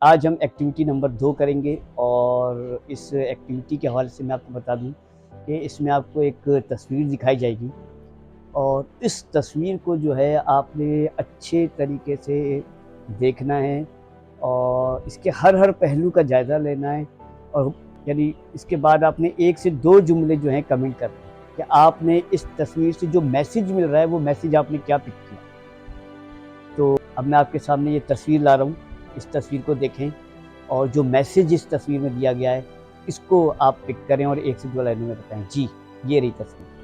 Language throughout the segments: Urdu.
آج ہم ایکٹیویٹی نمبر 2 کریں گے، اور اس ایکٹیویٹی کے حوالے سے میں آپ کو بتا دوں کہ اس میں آپ کو ایک تصویر دکھائی جائے گی، اور اس تصویر کو جو ہے آپ نے اچھے طریقے سے دیکھنا ہے، اور اس کے ہر پہلو کا جائزہ لینا ہے، اور یعنی اس کے بعد آپ نے 1 سے 2 جملے جو ہیں کمنٹ کرنے ہیں کہ آپ نے اس تصویر سے جو میسیج مل رہا ہے وہ میسیج آپ نے کیا پک کیا۔ تو اب میں آپ کے سامنے یہ تصویر لا رہا ہوں، اس تصویر کو دیکھیں، اور جو میسیج اس تصویر میں دیا گیا ہے اس کو آپ پک کریں اور 1 سے 2 لائنوں میں بتائیں۔ جی، یہ رہی تصویر۔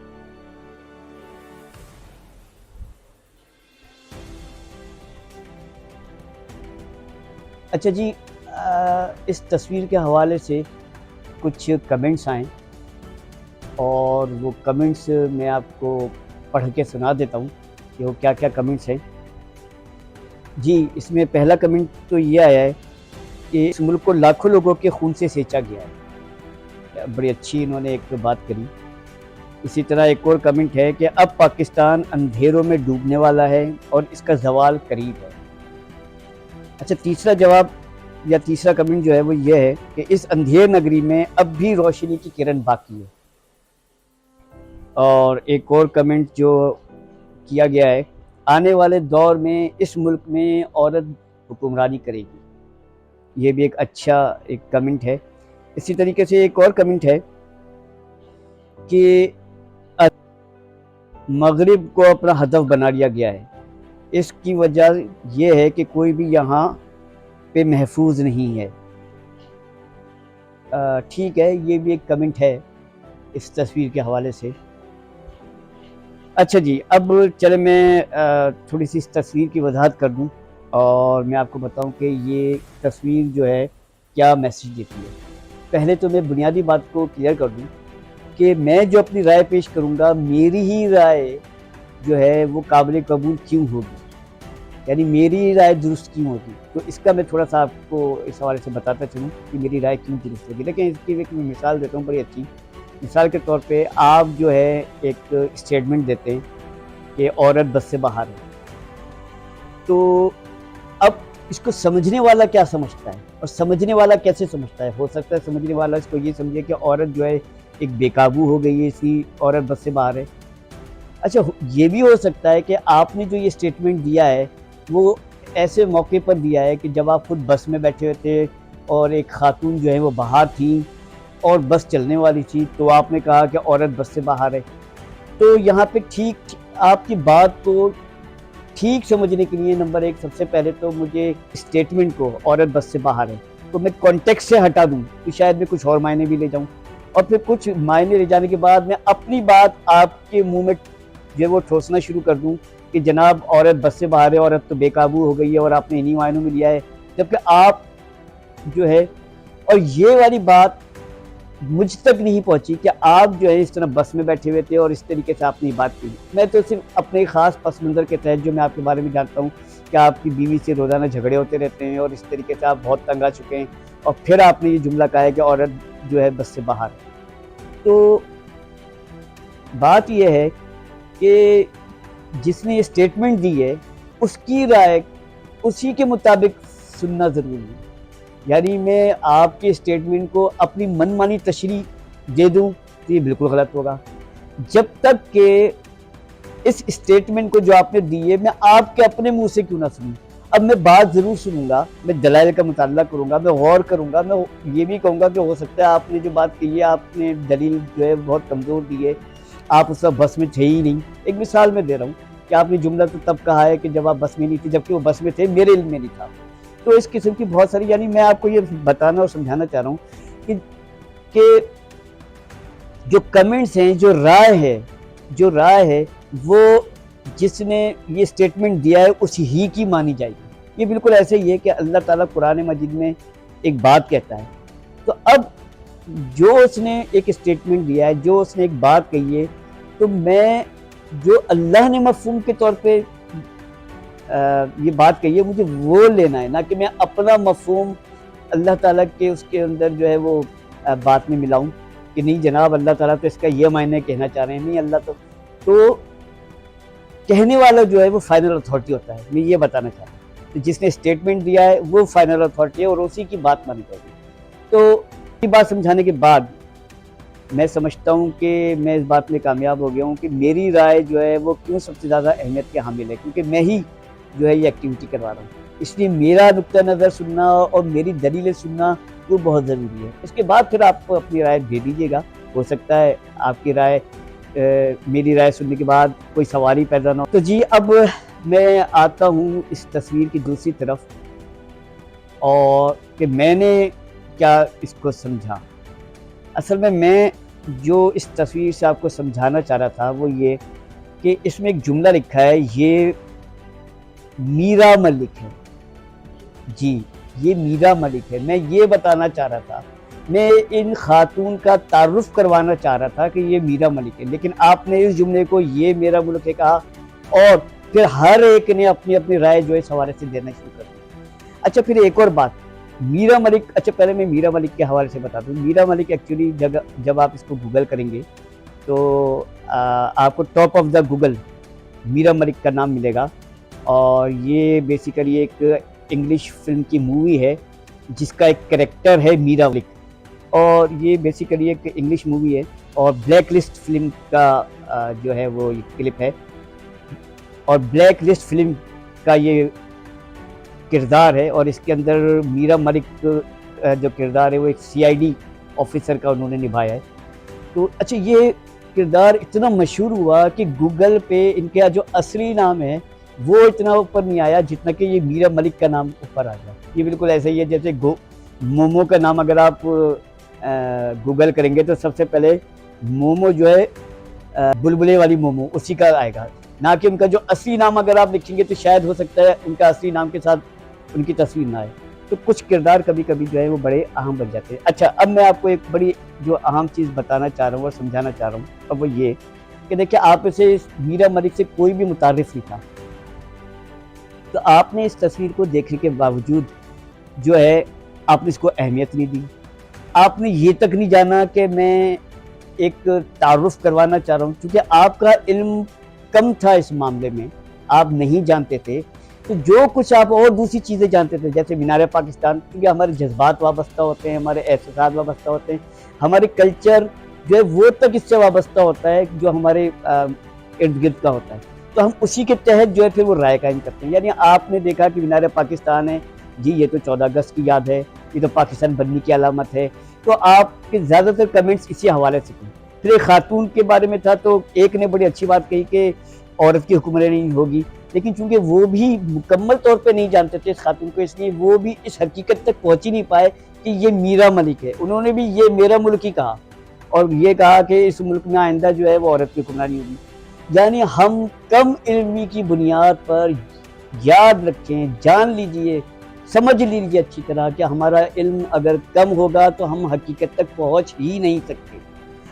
اچھا جی، اس تصویر کے حوالے سے کچھ کمنٹس آئیں، اور وہ کمنٹس میں آپ کو پڑھ کے سنا دیتا ہوں کہ وہ کیا کیا کمنٹس ہیں۔ جی، اس میں پہلا کمنٹ تو یہ آیا ہے کہ اس ملک کو لاکھوں لوگوں کے خون سے سینچا گیا ہے۔ بڑی اچھی انہوں نے ایک بات کری۔ اسی طرح ایک اور کمنٹ ہے کہ اب پاکستان اندھیروں میں ڈوبنے والا ہے اور اس کا زوال قریب ہے۔ اچھا، تیسرا جواب یا تیسرا کمنٹ جو ہے وہ یہ ہے کہ اس اندھیر نگری میں اب بھی روشنی کی کرن باقی ہے۔ اور ایک اور کمنٹ جو کیا گیا ہے، آنے والے دور میں اس ملک میں عورت حکمرانی کرے گی۔ یہ بھی ایک اچھا ایک کمنٹ ہے۔ اسی طریقے سے ایک اور کمنٹ ہے کہ مغرب کو اپنا ہدف بنا لیا گیا ہے، اس کی وجہ یہ ہے کہ کوئی بھی یہاں پہ محفوظ نہیں ہے۔ ٹھیک ہے، یہ بھی ایک کمنٹ ہے اس تصویر کے حوالے سے۔ اچھا جی، اب چلے میں تھوڑی سی اس تصویر کی وضاحت کر دوں، اور میں آپ کو بتاؤں کہ یہ تصویر جو ہے کیا میسیج دیتی ہے۔ پہلے تو میں بنیادی بات کو کلیئر کر دوں کہ میں جو اپنی رائے پیش کروں گا، میری ہی رائے جو ہے وہ قابل قبول کیوں ہوگی، یعنی میری رائے درست کیوں ہوگی۔ تو اس کا میں تھوڑا سا آپ کو اس حوالے سے بتاتا چلوں کہ میری رائے کیوں درست ہوگی۔ لیکن اس کی ایک میں مثال دیتا ہوں بڑی اچھی۔ مثال کے طور پہ آپ جو ہے ایک اسٹیٹمنٹ دیتے ہیں کہ عورت بس سے باہر ہے، تو اب اس کو سمجھنے والا کیا سمجھتا ہے اور سمجھنے والا کیسے سمجھتا ہے؟ ہو سکتا ہے سمجھنے والا اس کو یہ سمجھے کہ عورت جو ہے ایک بے قابو ہو گئی ہے، اس کی عورت بس سے باہر ہے۔ اچھا، یہ بھی ہو سکتا ہے کہ آپ نے جو یہ اسٹیٹمنٹ دیا ہے وہ ایسے موقع پر دیا ہے کہ جب آپ خود بس میں بیٹھے ہوئے تھے اور ایک خاتون جو ہے وہ باہر تھیں اور بس چلنے والی تھی، تو آپ نے کہا کہ عورت بس سے باہر ہے۔ تو یہاں پہ ٹھیک آپ کی بات کو ٹھیک سمجھنے کے لیے نمبر 1 سب سے پہلے تو مجھے اسٹیٹمنٹ کو عورت بس سے باہر ہے تو میں کانٹیکسٹ سے ہٹا دوں تو شاید میں کچھ اور معنی بھی لے جاؤں، اور پھر کچھ معنی لے جانے کے بعد میں اپنی بات آپ کے منہ میں جو ہے وہ ٹھوسنا شروع کر دوں کہ جناب عورت بس سے باہر ہے، عورت تو بے قابو ہو گئی ہے اور آپ نے انہی معنوں میں لیا ہے، جبکہ آپ جو ہے، اور یہ والی بات مجھ تک نہیں پہنچی کہ آپ جو ہے اس طرح بس میں بیٹھے ہوئے تھے اور اس طریقے سے آپ نے بات کی۔ میں تو صرف اپنے خاص پس منظر کے تحت جو میں آپ کے بارے میں جانتا ہوں کہ آپ کی بیوی سے روزانہ جھگڑے ہوتے رہتے ہیں اور اس طریقے سے آپ بہت تنگ آ چکے ہیں، اور پھر آپ نے یہ جملہ کہا ہے کہ عورت جو ہے بس سے باہر ہے۔ تو بات یہ ہے کہ جس نے یہ اسٹیٹمنٹ دی ہے اس کی رائے اسی کے مطابق سننا ضروری ہے، یعنی میں آپ کے اسٹیٹمنٹ کو اپنی من مانی تشریح دے دوں تو یہ بالکل غلط ہوگا۔ جب تک کہ اس اسٹیٹمنٹ کو جو آپ نے دی ہے میں آپ کے اپنے منہ سے کیوں نہ سنوں۔ اب میں بات ضرور سنوں گا، میں دلائل کا مطالعہ کروں گا، میں غور کروں گا، میں یہ بھی کہوں گا کہ ہو سکتا ہے آپ نے جو بات کہی ہے آپ نے دلیل جو ہے بہت کمزور دی ہے، آپ اس وقت بس میں تھے ہی نہیں۔ ایک مثال میں دے رہا ہوں کہ آپ نے جملہ تو تب کہا ہے کہ جب آپ بس میں نہیں تھی، جبکہ وہ بس میں تھے، میرے علم میں نہیں تھا۔ تو اس قسم کی بہت ساری، یعنی میں آپ کو یہ بتانا اور سمجھانا چاہ رہا ہوں کہ جو کمنٹس ہیں، جو رائے ہے وہ جس نے یہ اسٹیٹمنٹ دیا ہے اسی ہی کی مانی جائے گی۔ یہ بالکل ایسے ہی ہے کہ اللہ تعالیٰ قرآن مجید میں ایک بات کہتا ہے، تو اب جو اس نے ایک اسٹیٹمنٹ دیا ہے، جو اس نے ایک بات کہی ہے، تو میں جو اللہ نے مفہوم کے طور پہ یہ بات کہی ہے مجھے وہ لینا ہے، نہ کہ میں اپنا مفہوم اللہ تعالیٰ کے اس کے اندر جو ہے وہ بات میں ملاؤں کہ نہیں جناب اللہ تعالیٰ تو اس کا یہ معنی کہنا چاہ رہے ہیں، نہیں اللہ تو کہنے والا جو ہے وہ فائنل اتھارٹی ہوتا ہے۔ میں یہ بتانا چاہتا ہوں تو جس نے اسٹیٹمنٹ دیا ہے وہ فائنل اتھارٹی ہے اور اسی کی بات مانی جائے گی۔ تو یہ بات سمجھانے کے بعد میں سمجھتا ہوں کہ میں اس بات میں کامیاب ہو گیا ہوں کہ میری رائے جو ہے وہ کیوں سب سے زیادہ اہمیت کے حامل ہے، کیونکہ میں ہی جو ہے یہ ایکٹیویٹی کروا رہا ہوں، اس لیے میرا نقطہ نظر سننا اور میری دلیلیں سننا وہ بہت ضروری ہے۔ اس کے بعد پھر آپ کو اپنی رائے دے دیجیے گا، ہو سکتا ہے آپ کی رائے میری رائے سننے کے بعد کوئی سوال ہی پیدا نہ ہو۔ تو جی اب میں آتا ہوں اس تصویر کی دوسری طرف، اور کہ میں نے کیا اس کو سمجھا۔ اصل میں جو اس تصویر سے آپ کو سمجھانا چاہ رہا تھا وہ یہ کہ اس میں ایک جملہ لکھا ہے، یہ میرا ملک ہے۔ جی یہ میرا ملک ہے۔ میں یہ بتانا چاہ رہا تھا، میں ان خاتون کا تعارف کروانا چاہ رہا تھا کہ یہ میرا ملک ہے، لیکن آپ نے اس جملے کو یہ میرا ملک ہے کہا، اور پھر ہر ایک نے اپنی اپنی رائے جو اس حوالے سے دینا شروع کر دی۔ اچھا پھر ایک اور بات، میرا ملک، اچھا پہلے میں میرا ملک کے حوالے سے بتا دوں۔ میرا ملک ایکچولی جب آپ اس کو گوگل کریں گے تو آپ کو ٹاپ آف دا گوگل میرا ملک کا نام ملے گا، اور یہ بیسیکلی ایک انگلش فلم کی مووی ہے جس کا ایک کریکٹر ہے میرا ملک، اور یہ بیسیکلی ایک انگلش مووی ہے، اور بلیک لسٹ فلم کا جو ہے وہ کلپ ہے، اور بلیک لسٹ فلم کا یہ کردار ہے، اور اس کے اندر میرا ملک جو کردار ہے وہ ایک CID آفیسر کا انہوں نے نبھایا ہے۔ تو اچھا یہ کردار اتنا مشہور ہوا کہ گوگل پہ ان کا جو اصلی نام ہے وہ اتنا اوپر نہیں آیا جتنا کہ یہ میرا ملک کا نام اوپر آ گیا۔ یہ بالکل ایسا ہی ہے جیسے مومو کا نام اگر آپ گوگل کریں گے تو سب سے پہلے مومو جو ہے بلبلے والی مومو اسی کا آئے گا، نہ کہ ان کا جو اصلی نام اگر آپ لکھیں گے تو شاید ہو سکتا ہے ان کا اصلی نام کے ساتھ ان کی تصویر نہ آئے۔ تو کچھ کردار کبھی کبھی جو ہے وہ بڑے اہم بن جاتے ہیں۔ اچھا اب میں آپ کو ایک بڑی جو اہم چیز بتانا چاہ رہا ہوں اور سمجھانا چاہ رہا ہوں، اب وہ یہ کہ دیکھیں آپ اسے میرا ملک سے کوئی بھی متعارف نہیں تھا، تو آپ نے اس تصویر کو دیکھنے کے باوجود جو ہے آپ نے اس کو اہمیت نہیں دی، آپ نے یہ تک نہیں جانا کہ میں ایک تعارف کروانا چاہ رہا ہوں، کیونکہ آپ کا علم کم تھا اس معاملے میں، آپ نہیں جانتے تھے، تو جو کچھ آپ اور دوسری چیزیں جانتے تھے جیسے مینار پاکستان، کیونکہ ہمارے جذبات وابستہ ہوتے ہیں، ہمارے احساسات وابستہ ہوتے ہیں، ہمارے کلچر جو ہے وہ تک اس سے وابستہ ہوتا ہے جو ہمارے ارد گرد کا ہوتا ہے، تو ہم اسی کے تحت جو ہے پھر وہ رائے قائم کرتے ہیں۔ یعنی آپ نے دیکھا کہ مینار پاکستان ہے، جی یہ تو 14 اگست کی یاد ہے، یہ تو پاکستان بننے کی علامت ہے، تو آپ کے زیادہ تر کمنٹس اسی حوالے سے تھے۔ پھر ایک خاتون کے بارے میں تھا تو ایک نے بڑی اچھی بات کہی کہ عورت کی حکمرانی ہوگی، لیکن چونکہ وہ بھی مکمل طور پہ نہیں جانتے تھے اس خاتون کو، اس لیے وہ بھی اس حقیقت تک پہنچ ہی نہیں پائے کہ یہ میرا ملک ہے۔ انہوں نے بھی یہ میرا ملک ہی کہا، اور یہ کہا کہ اس ملک میں آئندہ جو ہے وہ عورت کی حکمرانی ہوگی۔ یعنی ہم کم علمی کی بنیاد پر یاد رکھیں، جان لیجئے، سمجھ لیجئے اچھی طرح کہ ہمارا علم اگر کم ہوگا تو ہم حقیقت تک پہنچ ہی نہیں سکتے،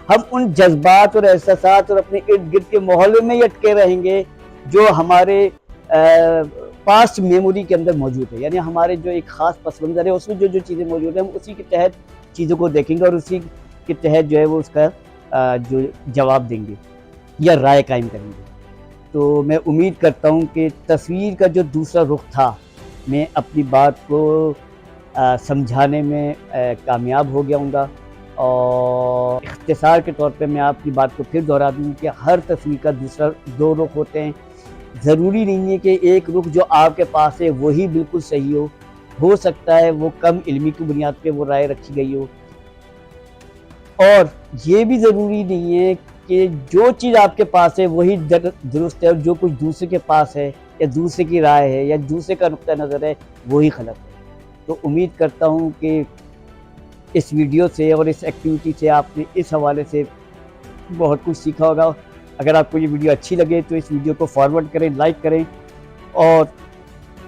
ہم ان جذبات اور احساسات اور اپنے ارد گرد کے ماحول میں ہی اٹکے رہیں گے جو ہمارے پاسٹ میموری کے اندر موجود ہے۔ یعنی ہمارے جو ایک خاص پس منظر ہے اس میں جو جو چیزیں موجود ہیں ہم اسی کے تحت چیزوں کو دیکھیں گے اور اسی کے تحت جو ہے وہ اس کا جو جواب دیں گے یا رائے قائم کریں گے۔ تو میں امید کرتا ہوں کہ تصویر کا جو دوسرا رخ تھا میں اپنی بات کو سمجھانے میں کامیاب ہو گیا ہوں گا، اور اختصار کے طور پہ میں آپ کی بات کو پھر دہرا دوں کہ ہر تصویر کا دو رخ ہوتے ہیں، ضروری نہیں ہے کہ ایک رخ جو آپ کے پاس ہے وہی بالکل صحیح ہو سکتا ہے وہ کم علمی کی بنیاد پہ وہ رائے رکھی گئی ہو، اور یہ بھی ضروری نہیں ہے کہ جو چیز آپ کے پاس ہے وہی درست ہے اور جو کچھ دوسرے کے پاس ہے یا دوسرے کی رائے ہے یا دوسرے کا نقطہ نظر ہے وہی غلط ہے۔ تو امید کرتا ہوں کہ اس ویڈیو سے اور اس ایکٹیویٹی سے آپ نے اس حوالے سے بہت کچھ سیکھا ہوگا۔ اگر آپ کو یہ ویڈیو اچھی لگے تو اس ویڈیو کو فارورڈ کریں، لائک کریں اور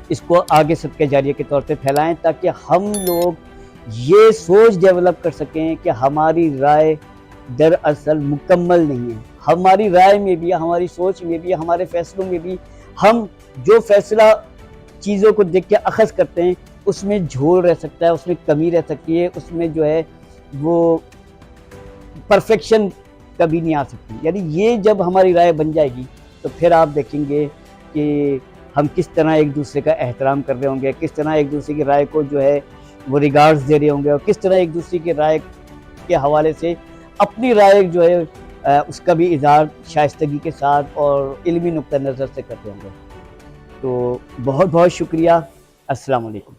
اس کو آگے صدقہ جاریہ کے طور پہ پھیلائیں تاکہ ہم لوگ یہ سوچ ڈیولپ کر سکیں کہ ہماری رائے دراصل مکمل نہیں ہے، ہماری رائے میں بھی، ہماری سوچ میں بھی، ہمارے فیصلوں میں بھی ہم جو فیصلہ چیزوں کو دیکھ کے اخذ کرتے ہیں اس میں جھول رہ سکتا ہے، اس میں کمی رہ سکتی ہے، اس میں جو ہے وہ پرفیکشن کبھی نہیں آ سکتی۔ یعنی یہ جب ہماری رائے بن جائے گی تو پھر آپ دیکھیں گے کہ ہم کس طرح ایک دوسرے کا احترام کر رہے ہوں گے، کس طرح ایک دوسرے کی رائے کو جو ہے وہ ریگارڈز دے رہے ہوں گے، اور کس طرح ایک دوسرے کی رائے کے حوالے سے اپنی رائے جو ہے اس کا بھی اظہار شائستگی کے ساتھ اور علمی نقطہ نظر سے کرتے ہوں گے۔ تو بہت بہت شکریہ، السلام علیکم۔